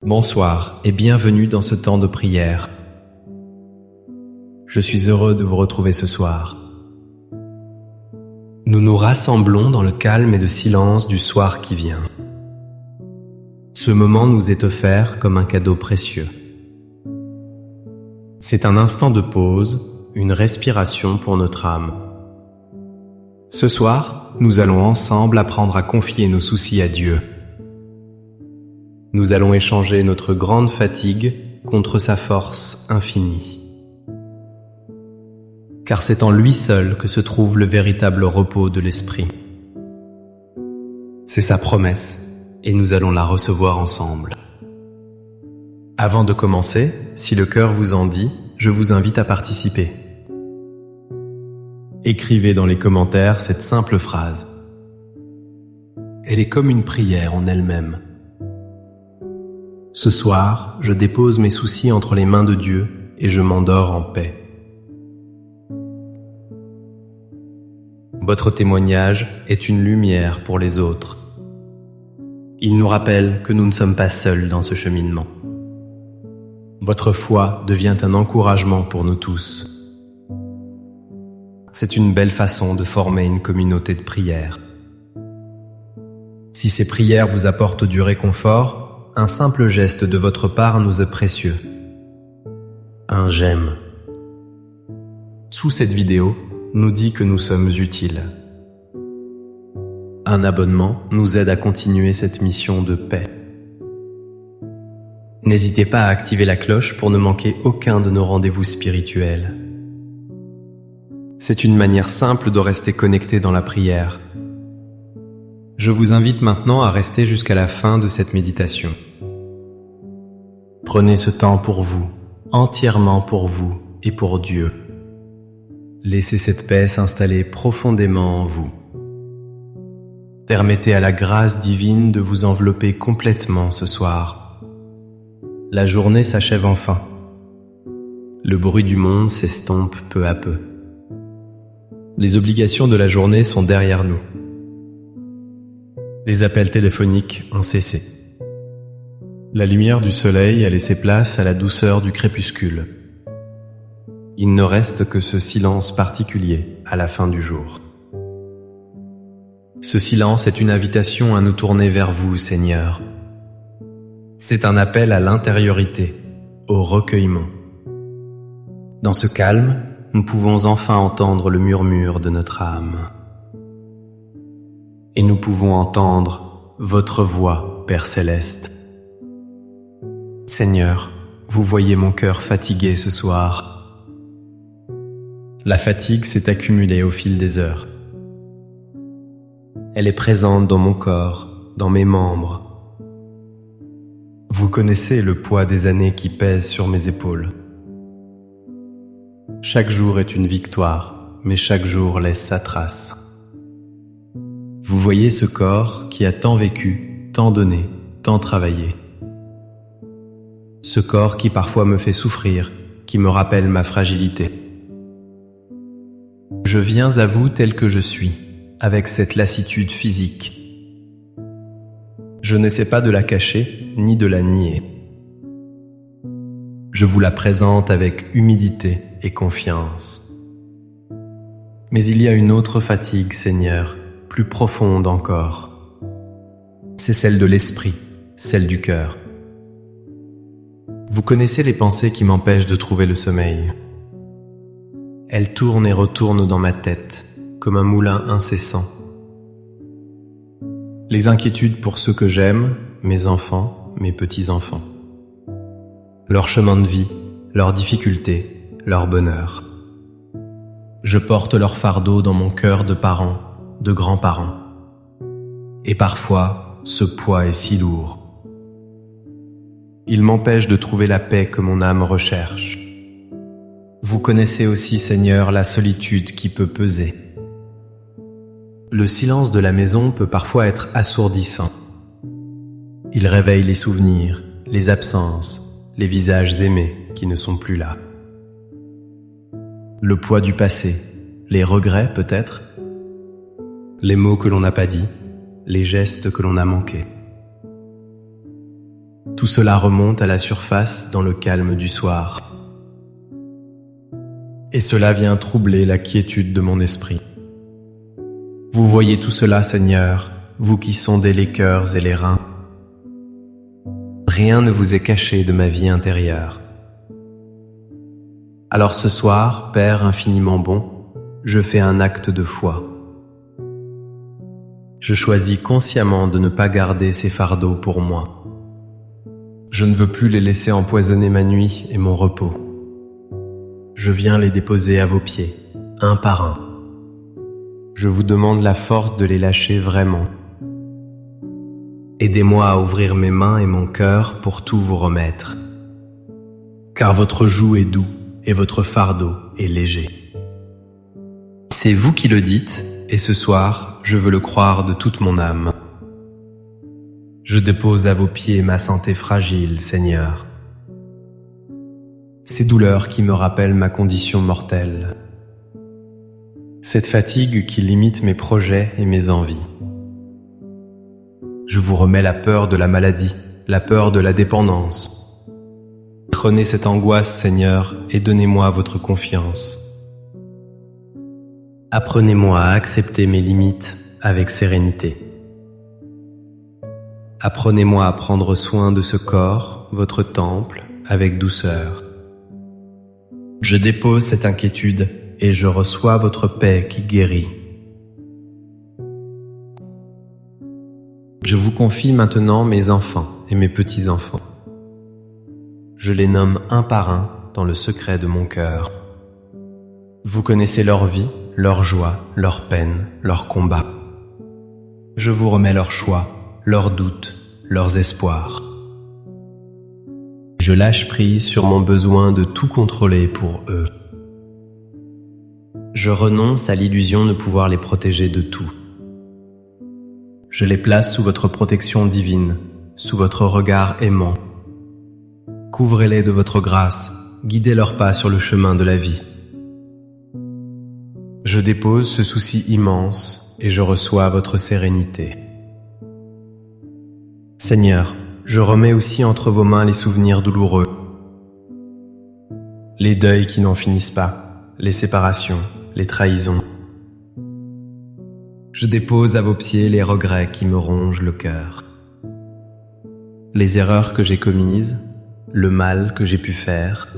Bonsoir et bienvenue dans ce temps de prière. Je suis heureux de vous retrouver ce soir. Nous nous rassemblons dans le calme et le silence du soir qui vient. Ce moment nous est offert comme un cadeau précieux. C'est un instant de pause, une respiration pour notre âme. Ce soir, nous allons ensemble apprendre à confier nos soucis à Dieu. Nous allons échanger notre grande fatigue contre sa force infinie. Car c'est en lui seul que se trouve le véritable repos de l'esprit. C'est sa promesse, et nous allons la recevoir ensemble. Avant de commencer, si le cœur vous en dit, je vous invite à participer. Écrivez dans les commentaires cette simple phrase. Elle est comme une prière en elle-même. Ce soir, je dépose mes soucis entre les mains de Dieu et je m'endors en paix. Votre témoignage est une lumière pour les autres. Il nous rappelle que nous ne sommes pas seuls dans ce cheminement. Votre foi devient un encouragement pour nous tous. C'est une belle façon de former une communauté de prière. Si ces prières vous apportent du réconfort, un simple geste de votre part nous est précieux. Un j'aime sous cette vidéo nous dit que nous sommes utiles. Un abonnement nous aide à continuer cette mission de paix. N'hésitez pas à activer la cloche pour ne manquer aucun de nos rendez-vous spirituels. C'est une manière simple de rester connecté dans la prière. Je vous invite maintenant à rester jusqu'à la fin de cette méditation. Prenez ce temps pour vous, entièrement pour vous et pour Dieu. Laissez cette paix s'installer profondément en vous. Permettez à la grâce divine de vous envelopper complètement ce soir. La journée s'achève enfin. Le bruit du monde s'estompe peu à peu. Les obligations de la journée sont derrière nous. Les appels téléphoniques ont cessé. La lumière du soleil a laissé place à la douceur du crépuscule. Il ne reste que ce silence particulier à la fin du jour. Ce silence est une invitation à nous tourner vers vous, Seigneur. C'est un appel à l'intériorité, au recueillement. Dans ce calme, nous pouvons enfin entendre le murmure de notre âme. Et nous pouvons entendre votre voix, Père Céleste. Seigneur, vous voyez mon cœur fatigué ce soir. La fatigue s'est accumulée au fil des heures. Elle est présente dans mon corps, dans mes membres. Vous connaissez le poids des années qui pèsent sur mes épaules. Chaque jour est une victoire, mais chaque jour laisse sa trace. Vous voyez ce corps qui a tant vécu, tant donné, tant travaillé. Ce corps qui parfois me fait souffrir, qui me rappelle ma fragilité. Je viens à vous tel que je suis, avec cette lassitude physique. Je n'essaie pas de la cacher, ni de la nier. Je vous la présente avec humilité et confiance. Mais il y a une autre fatigue, Seigneur, plus profonde encore. C'est celle de l'esprit, celle du cœur. Vous connaissez les pensées qui m'empêchent de trouver le sommeil. Elles tournent et retournent dans ma tête, comme un moulin incessant. Les inquiétudes pour ceux que j'aime, mes enfants, mes petits-enfants. Leur chemin de vie, leurs difficultés, leur bonheur. Je porte leur fardeau dans mon cœur de parents, de grands-parents. Et parfois, ce poids est si lourd. Il m'empêche de trouver la paix que mon âme recherche. Vous connaissez aussi, Seigneur, la solitude qui peut peser. Le silence de la maison peut parfois être assourdissant. Il réveille les souvenirs, les absences, les visages aimés qui ne sont plus là. Le poids du passé, les regrets peut-être, les mots que l'on n'a pas dit, les gestes que l'on a manqués. Tout cela remonte à la surface dans le calme du soir. Et cela vient troubler la quiétude de mon esprit. Vous voyez tout cela, Seigneur, vous qui sondez les cœurs et les reins. Rien ne vous est caché de ma vie intérieure. Alors ce soir, Père infiniment bon, je fais un acte de foi. Je choisis consciemment de ne pas garder ces fardeaux pour moi. Je ne veux plus les laisser empoisonner ma nuit et mon repos. Je viens les déposer à vos pieds, un par un. Je vous demande la force de les lâcher vraiment. Aidez-moi à ouvrir mes mains et mon cœur pour tout vous remettre. Car votre joug est doux et votre fardeau est léger. C'est vous qui le dites, et ce soir, je veux le croire de toute mon âme. Je dépose à vos pieds ma santé fragile, Seigneur. Ces douleurs qui me rappellent ma condition mortelle. Cette fatigue qui limite mes projets et mes envies. Je vous remets la peur de la maladie, la peur de la dépendance. Prenez cette angoisse, Seigneur, et donnez-moi votre confiance. Apprenez-moi à accepter mes limites avec sérénité. Apprenez-moi à prendre soin de ce corps, votre temple, avec douceur. Je dépose cette inquiétude et je reçois votre paix qui guérit. Je vous confie maintenant mes enfants et mes petits-enfants. Je les nomme un par un dans le secret de mon cœur. Vous connaissez leur vie, leur joie, leur peine, leurs combats. Je vous remets leurs choix, leurs doutes, leurs espoirs. Je lâche prise sur mon besoin de tout contrôler pour eux. Je renonce à l'illusion de pouvoir les protéger de tout. Je les place sous votre protection divine, sous votre regard aimant. Couvrez-les de votre grâce, guidez leurs pas sur le chemin de la vie. Je dépose ce souci immense et je reçois votre sérénité. Seigneur, je remets aussi entre vos mains les souvenirs douloureux, les deuils qui n'en finissent pas, les séparations, les trahisons. Je dépose à vos pieds les regrets qui me rongent le cœur, les erreurs que j'ai commises, le mal que j'ai pu faire.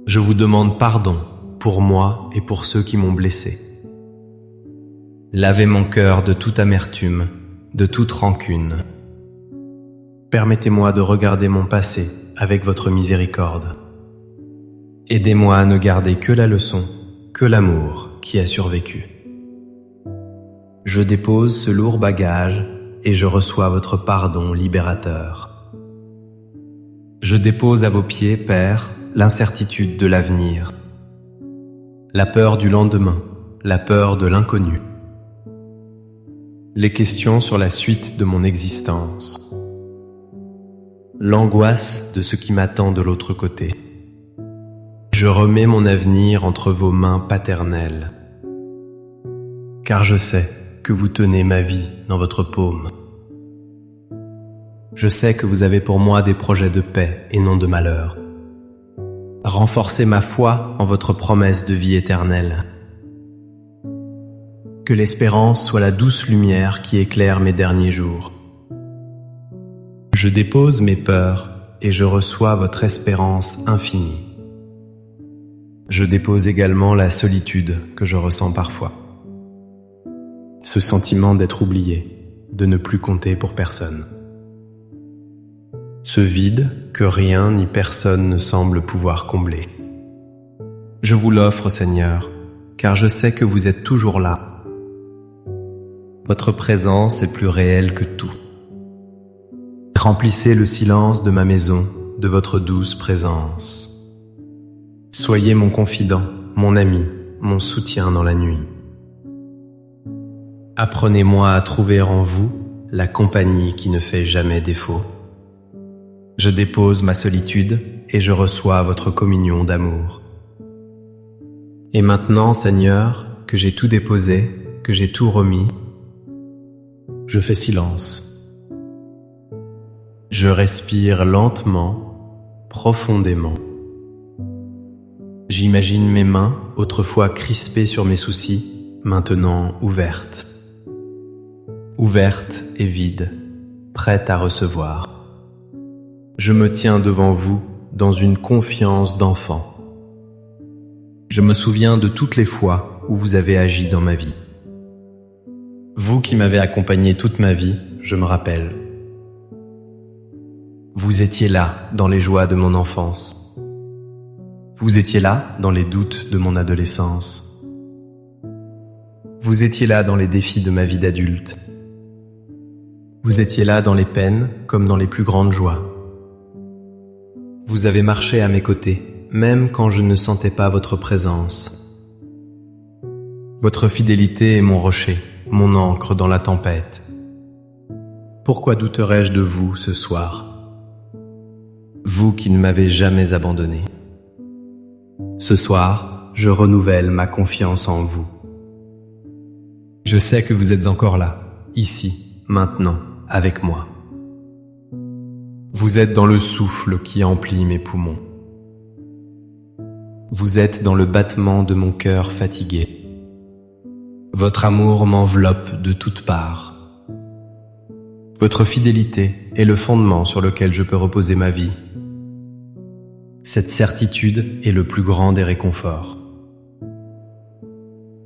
Je vous demande pardon pour moi et pour ceux qui m'ont blessé. Lavez mon cœur de toute amertume, de toute rancune. Permettez-moi de regarder mon passé avec votre miséricorde. Aidez-moi à ne garder que la leçon, que l'amour qui a survécu. Je dépose ce lourd bagage et je reçois votre pardon libérateur. Je dépose à vos pieds, Père, l'incertitude de l'avenir, la peur du lendemain, la peur de l'inconnu, les questions sur la suite de mon existence, l'angoisse de ce qui m'attend de l'autre côté. Je remets mon avenir entre vos mains paternelles, car je sais que vous tenez ma vie dans votre paume. Je sais que vous avez pour moi des projets de paix et non de malheur. Renforcez ma foi en votre promesse de vie éternelle. Que l'espérance soit la douce lumière qui éclaire mes derniers jours. Je dépose mes peurs et je reçois votre espérance infinie. Je dépose également la solitude que je ressens parfois. Ce sentiment d'être oublié, de ne plus compter pour personne. Ce vide que rien ni personne ne semble pouvoir combler. Je vous l'offre, Seigneur, car je sais que vous êtes toujours là. Votre présence est plus réelle que tout. Remplissez le silence de ma maison de votre douce présence. Soyez mon confident, mon ami, mon soutien dans la nuit. Apprenez-moi à trouver en vous la compagnie qui ne fait jamais défaut. Je dépose ma solitude et je reçois votre communion d'amour. Et maintenant, Seigneur, que j'ai tout déposé, que j'ai tout remis, je fais silence. Je respire lentement, profondément. J'imagine mes mains, autrefois crispées sur mes soucis, maintenant ouvertes. Ouvertes et vides, prêtes à recevoir. Je me tiens devant vous dans une confiance d'enfant. Je me souviens de toutes les fois où vous avez agi dans ma vie. Vous qui m'avez accompagné toute ma vie, je me rappelle. Vous étiez là dans les joies de mon enfance. Vous étiez là dans les doutes de mon adolescence. Vous étiez là dans les défis de ma vie d'adulte. Vous étiez là dans les peines comme dans les plus grandes joies. Vous avez marché à mes côtés, même quand je ne sentais pas votre présence. Votre fidélité est mon rocher, mon ancre dans la tempête. Pourquoi douterais-je de vous ce soir ? Vous qui ne m'avez jamais abandonné. Ce soir, je renouvelle ma confiance en vous. Je sais que vous êtes encore là, ici, maintenant, avec moi. Vous êtes dans le souffle qui emplit mes poumons. Vous êtes dans le battement de mon cœur fatigué. Votre amour m'enveloppe de toutes parts. Votre fidélité est le fondement sur lequel je peux reposer ma vie. Cette certitude est le plus grand des réconforts.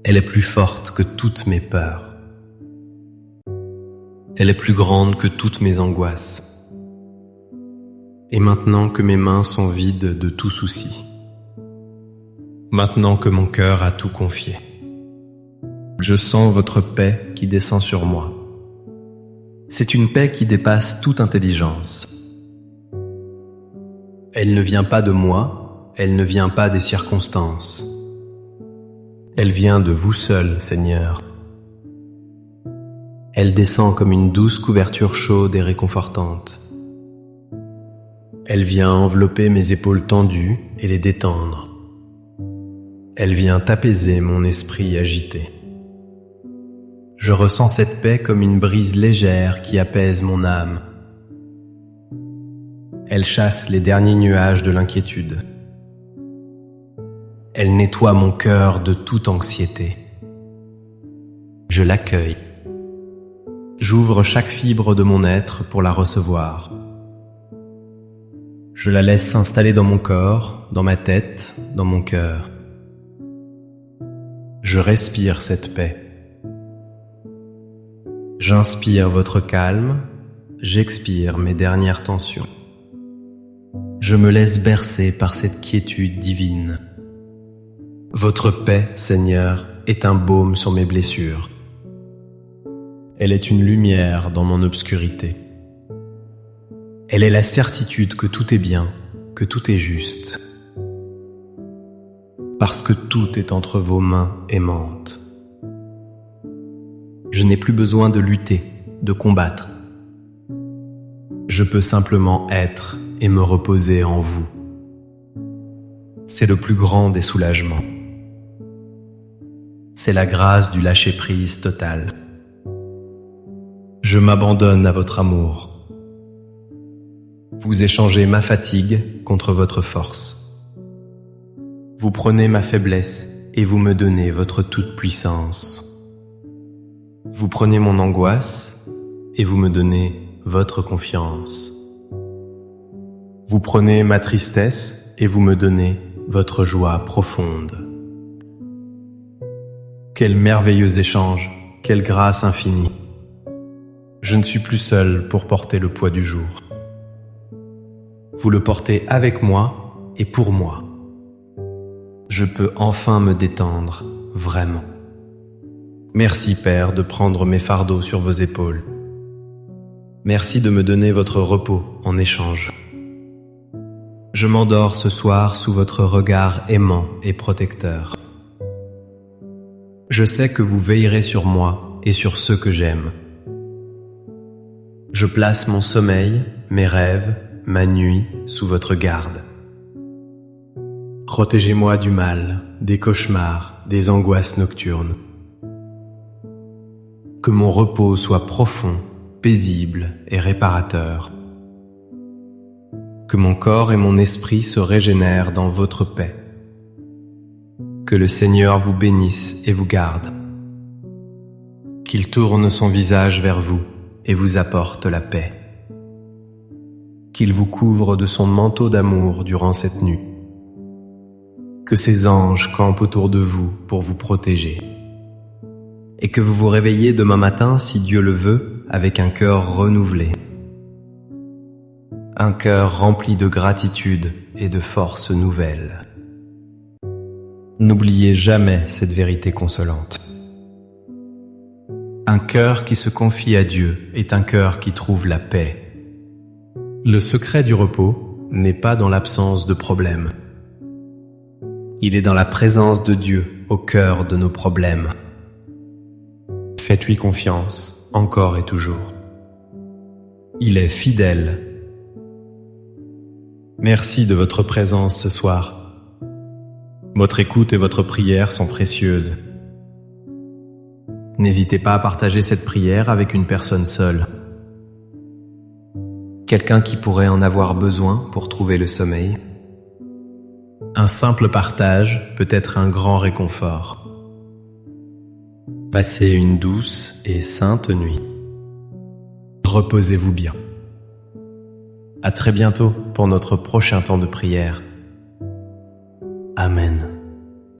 Elle est plus forte que toutes mes peurs. Elle est plus grande que toutes mes angoisses. Et maintenant que mes mains sont vides de tout souci, maintenant que mon cœur a tout confié, je sens votre paix qui descend sur moi. C'est une paix qui dépasse toute intelligence. Elle ne vient pas de moi, elle ne vient pas des circonstances. Elle vient de vous seul, Seigneur. Elle descend comme une douce couverture chaude et réconfortante. Elle vient envelopper mes épaules tendues et les détendre. Elle vient apaiser mon esprit agité. Je ressens cette paix comme une brise légère qui apaise mon âme. Elle chasse les derniers nuages de l'inquiétude. Elle nettoie mon cœur de toute anxiété. Je l'accueille. J'ouvre chaque fibre de mon être pour la recevoir. Je la laisse s'installer dans mon corps, dans ma tête, dans mon cœur. Je respire cette paix. J'inspire votre calme, j'expire mes dernières tensions. Je me laisse bercer par cette quiétude divine. Votre paix, Seigneur, est un baume sur mes blessures. Elle est une lumière dans mon obscurité. Elle est la certitude que tout est bien, que tout est juste. Parce que tout est entre vos mains aimantes. Je n'ai plus besoin de lutter, de combattre. Je peux simplement être et me reposer en vous. C'est le plus grand des soulagements. C'est la grâce du lâcher-prise total. Je m'abandonne à votre amour. Vous échangez ma fatigue contre votre force. Vous prenez ma faiblesse et vous me donnez votre toute-puissance. Vous prenez mon angoisse et vous me donnez votre confiance. Vous prenez ma tristesse et vous me donnez votre joie profonde. Quel merveilleux échange, quelle grâce infinie. Je ne suis plus seul pour porter le poids du jour. Vous le portez avec moi et pour moi. Je peux enfin me détendre, vraiment. Merci, Père, de prendre mes fardeaux sur vos épaules. Merci de me donner votre repos en échange. Je m'endors ce soir sous votre regard aimant et protecteur. Je sais que vous veillerez sur moi et sur ceux que j'aime. Je place mon sommeil, mes rêves, ma nuit sous votre garde. Protégez-moi du mal, des cauchemars, des angoisses nocturnes. Que mon repos soit profond, paisible et réparateur. Que mon corps et mon esprit se régénèrent dans votre paix. Que le Seigneur vous bénisse et vous garde. Qu'il tourne son visage vers vous et vous apporte la paix. Qu'il vous couvre de son manteau d'amour durant cette nuit. Que ses anges campent autour de vous pour vous protéger. Et que vous vous réveillez demain matin, si Dieu le veut, avec un cœur renouvelé. Un cœur rempli de gratitude et de force nouvelle. N'oubliez jamais cette vérité consolante. Un cœur qui se confie à Dieu est un cœur qui trouve la paix. Le secret du repos n'est pas dans l'absence de problèmes. Il est dans la présence de Dieu au cœur de nos problèmes. Faites-lui confiance, encore et toujours. Il est fidèle. Merci de votre présence ce soir. Votre écoute et votre prière sont précieuses. N'hésitez pas à partager cette prière avec une personne seule. Quelqu'un qui pourrait en avoir besoin pour trouver le sommeil. Un simple partage peut être un grand réconfort. Passez une douce et sainte nuit. Reposez-vous bien. À très bientôt pour notre prochain temps de prière. Amen.